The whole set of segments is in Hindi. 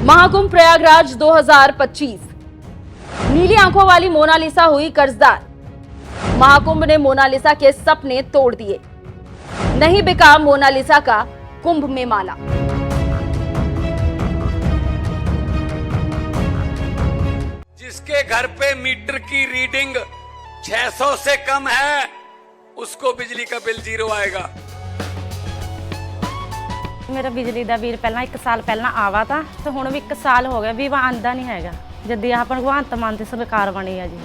महाकुंभ प्रयागराज 2025। नीली आंखों वाली मोनालिसा हुई कर्जदार। महाकुंभ ने मोनालिसा के सपने तोड़ दिए। नहीं बिका मोनालिसा का कुंभ में माला। जिसके घर पे मीटर की रीडिंग 600 से कम है, उसको बिजली का बिल 0 आएगा। मेरा बिजली ਦਾ ਬਿੱਲ ਪਹਿਲਾਂ 1 ਸਾਲ ਪਹਿਲਾਂ ਆਵਾ ਤਾਂ ਤੇ ਹੁਣ ਵੀ 1 ਸਾਲ ਹੋ ਗਿਆ ਵੀ ਆਂਦਾ ਨਹੀਂ ਹੈਗਾ। ਜਦ ਆਹ ਭਗਵੰਤ ਮਾਨ ਦੀ ਸਰਕਾਰ ਬਣੀ ਆ ਜੀ।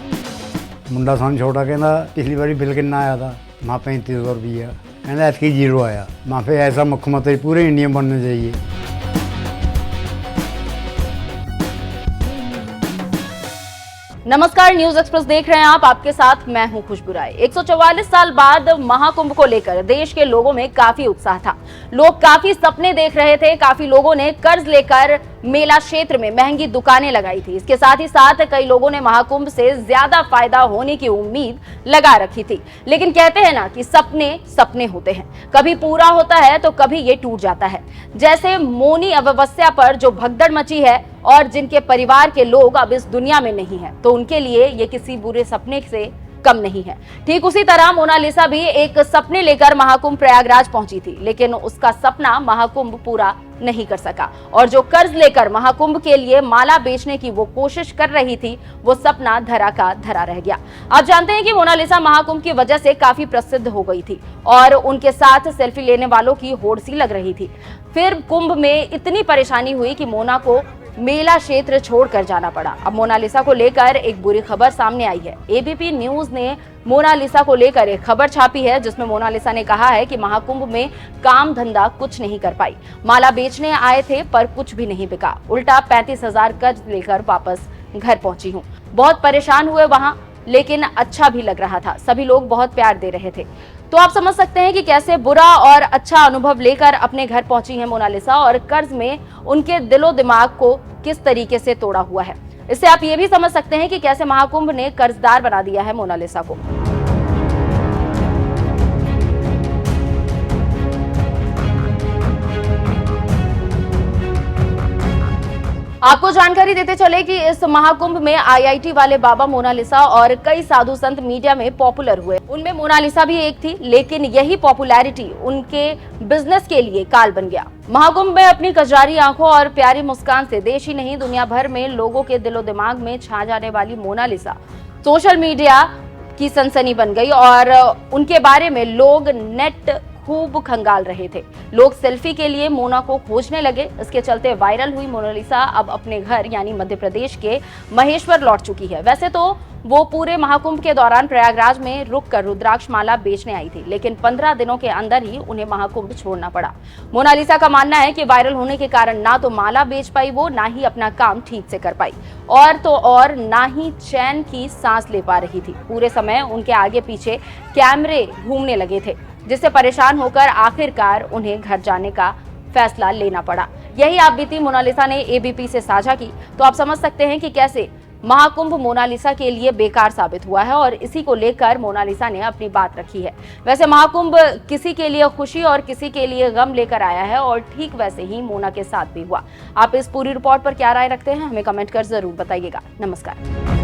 ਮੁੰਡਾ ਸਾਨੂੰ ਛੋਟਾ ਕਹਿੰਦਾ ਪਿਛਲੀ ਵਾਰੀ ਬਿੱਲ ਕਿੰਨਾ ਆਇਆ ਤਾਂ ਮਾਂ 3500 ਰੁਪਈਆ ਕਹਿੰਦਾ ਐਤਕੀ 0 ਆਇਆ। ਮਾਂ ਫੇ ਐਸਾ ਮੁੱਖ ਮੰਤਰੀ ਪੂਰੇ ਇੰਡੀਆ ਬਣਨਾ चाहिए। नमस्कार, न्यूज एक्सप्रेस देख रहे हैं आप। आपके साथ मैं हूं खुशबू राय। 144 साल बाद महाकुंभ को लेकर देश के लोगों में काफी उत्साह था। लोग काफी सपने देख रहे थे। काफी लोगों ने कर्ज लेकर मेला क्षेत्र में महंगी दुकानें लगाई थी। इसके साथ ही साथ कई लोगों ने महाकुंभ से ज्यादा फायदा होने की उम्मीद लगा रखी थी। लेकिन कहते हैं ना कि सपने सपने होते हैं, कभी पूरा होता है तो कभी ये टूट जाता है। जैसे मौनी अमावस्या पर जो भगदड़ मची है और जिनके परिवार के लोग अब इस दुनिया में नहीं है, तो उनके लिए ये किसी बुरे सपने से कम नहीं है। ठीक उसी तरह मोनालिसा भी एक सपने लेकर महाकुंभ प्रयागराज पहुंची थी, लेकिन उसका सपना महाकुंभ पूरा नहीं कर सका और जो कर्ज लेकर महाकुंभ के लिए माला बेचने की वो कोशिश कर रही थी, वो सपना धरा का धरा रह गया। आप जानते हैं कि मोनालिसा महाकुंभ की वजह से काफी प्रसिद्ध हो गई थी और उनके साथ सेल्फी लेने वालों की होड़ सी लग रही थी। फिर कुंभ में इतनी परेशानी हुई कि मोना को मेला क्षेत्र छोड़कर जाना पड़ा। अब मोनालिसा को लेकर एक बुरी खबर सामने आई है। एबीपी न्यूज ने मोनालिसा को लेकर एक खबर छापी है, जिसमें मोनालिसा ने कहा है कि महाकुंभ में काम धंधा कुछ नहीं कर पाई। माला बेचने आए थे पर कुछ भी नहीं बिका, उल्टा 35,000 कर्ज लेकर वापस घर पहुंची हूँ। बहुत परेशान हुए वहां, लेकिन अच्छा भी लग रहा था। सभी लोग बहुत प्यार दे रहे थे। तो आप समझ सकते हैं कि कैसे बुरा और अच्छा अनुभव लेकर अपने घर पहुंची हैं मोनालिसा और कर्ज में उनके दिलो दिमाग को किस तरीके से तोड़ा हुआ है। इससे आप ये भी समझ सकते हैं कि कैसे महाकुंभ ने कर्जदार बना दिया है मोनालिसा को। आपको जानकारी देते चले कि इस महाकुंभ में आईआईटी वाले बाबा मोनालिसा और कई साधु संत मीडिया में पॉपुलर हुए। उनमें मोनालिसा भी एक थी, लेकिन यही पॉपुलैरिटी उनके बिजनेस के लिए काल बन गया। महाकुंभ में अपनी कजरारी आंखों और प्यारी मुस्कान से देश ही नहीं दुनिया भर में लोगों के दिलो दिमाग में छा जाने वाली मोनालिसा सोशल मीडिया की सनसनी बन गई और उनके बारे में लोग नेट खूब खंगाल रहे थे। लोग सेल्फी के लिए मोना को खोजने लगे। इसके चलते वायरल हुई मोनालिसा अब अपने घर यानी मध्य प्रदेश के महेश्वर लौट चुकी है। वैसे तो वो पूरे महाकुंभ के दौरान प्रयागराज में रुककर रुद्राक्ष माला बेचने आई थी, लेकिन 15 दिनों के अंदर ही उन्हें महाकुंभ छोड़ना पड़ा। मोनालिसा का मानना है कि वायरल होने के कारण ना तो माला बेच पाई वो, ना ही अपना काम ठीक से कर पाई और तो और ना ही चैन की सांस ले पा रही थी। पूरे समय उनके आगे पीछे कैमरे घूमने लगे थे, जिससे परेशान होकर आखिरकार उन्हें घर जाने का फैसला लेना पड़ा। यही आपबीती मोनालिसा ने एबीपी से साझा की। तो आप समझ सकते हैं कि कैसे महाकुंभ मोनालिसा के लिए बेकार साबित हुआ है और इसी को लेकर मोनालिसा ने अपनी बात रखी है। वैसे महाकुंभ किसी के लिए खुशी और किसी के लिए गम लेकर आया है और ठीक वैसे ही मोना के साथ भी हुआ। आप इस पूरी रिपोर्ट पर क्या राय रखते हैं, हमें कमेंट कर जरूर बताइएगा। नमस्कार।